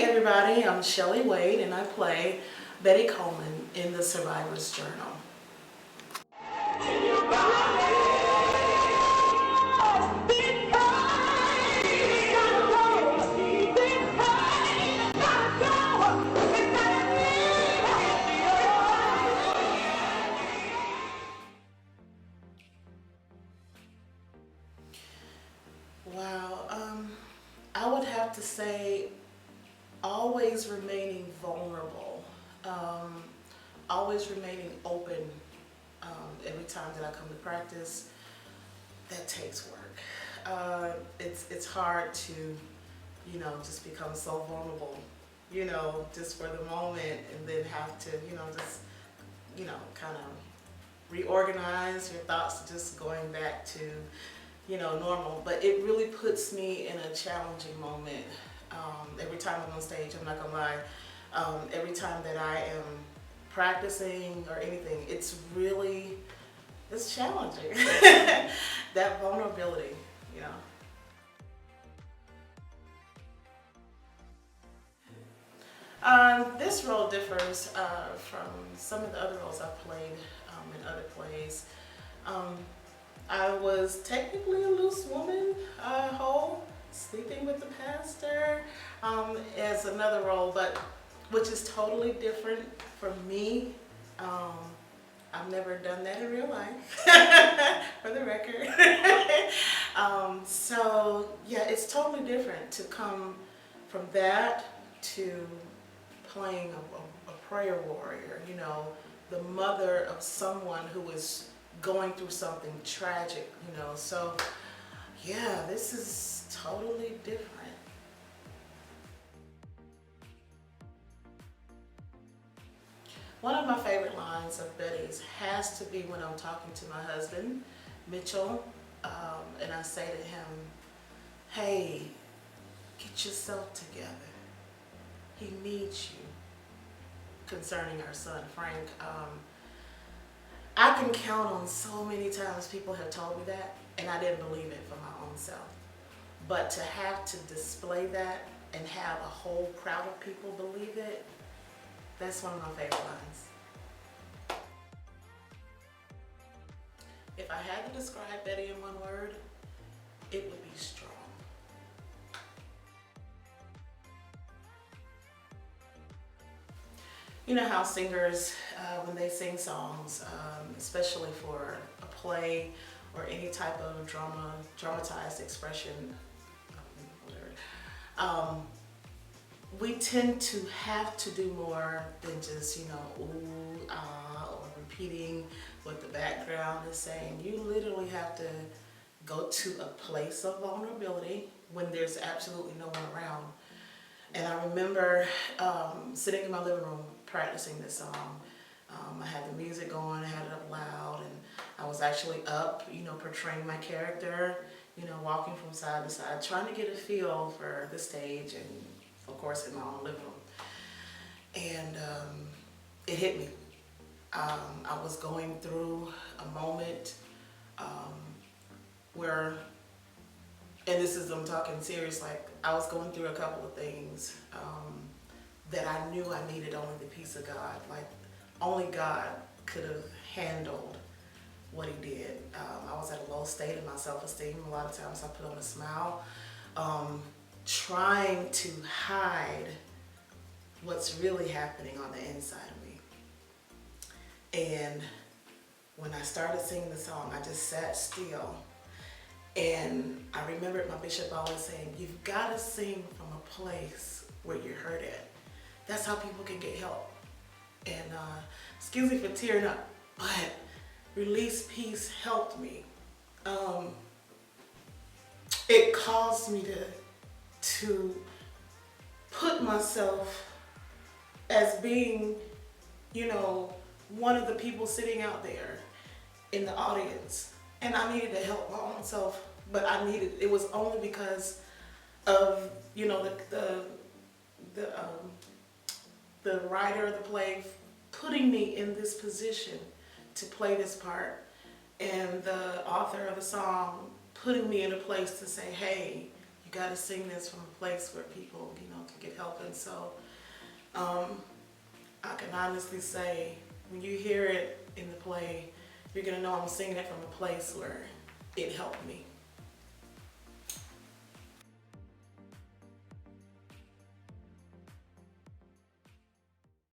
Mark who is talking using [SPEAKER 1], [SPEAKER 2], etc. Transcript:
[SPEAKER 1] everybody, I'm Shellea Wade and I play Betty Coleman in The Survivor's Journal. Wow, I would have to say always remaining vulnerable, always remaining open. Every time that I come to practice, that takes work. It's hard to, just become so vulnerable, just for the moment, and then have to, just, kind of reorganize your thoughts, just going back to, normal. But it really puts me in a challenging moment. Every time I'm on stage, I'm not gonna lie, every time that I am practicing or anything, it's challenging. That vulnerability, This role differs from some of the other roles I've played in other plays. I was technically a loose woman, whole, sleeping with the pastor, as another role, but which is totally different from me. I've never done that in real life, for the record. So yeah, it's totally different to come from that to playing a prayer warrior, the mother of someone who is going through something tragic, so yeah, this is totally different. One of my favorite lines of Betty's has to be when I'm talking to my husband, Mitchell, and I say to him, hey, get yourself together. He needs you. Concerning our son, Frank. I can count on so many times people have told me that, and I didn't believe it for my own self. But to have to display that and have a whole crowd of people believe it, that's one of my favorite lines. If I had to describe Betty in one word, it would be strong. You know how singers, when they sing songs, especially for a play or any type of dramatized expression, we tend to have to do more than just, ooh, ah, or repeating what the background is saying. You literally have to go to a place of vulnerability when there's absolutely no one around. And I remember sitting in my living room practicing this song. I had the music going, I had it up loud, and I was actually up, portraying my character, walking from side to side, trying to get a feel for the stage and, of course, in my own living room. And it hit me. I was going through a moment where, and this is, I'm talking serious, like I was going through a couple of things that I knew I needed only the peace of God. Like only God could have handled what he did. I was at a low state of my self-esteem. A lot of times I put on a smile, trying to hide what's really happening on the inside of me. And when I started singing the song, I just sat still. And I remembered my bishop always saying, you've got to sing from a place where you're hurt at. That's how people can get help. And excuse me for tearing up, but Release Peace helped me. It caused me to put myself as being, one of the people sitting out there in the audience. And I needed to help my own self, but it was only because of, the writer of the play putting me in this position to play this part, and the author of the song putting me in a place to say, hey, you got to sing this from a place where people, can get help. helping. So I can honestly say when you hear it in the play, you're gonna know I'm singing it from a place where it helped me.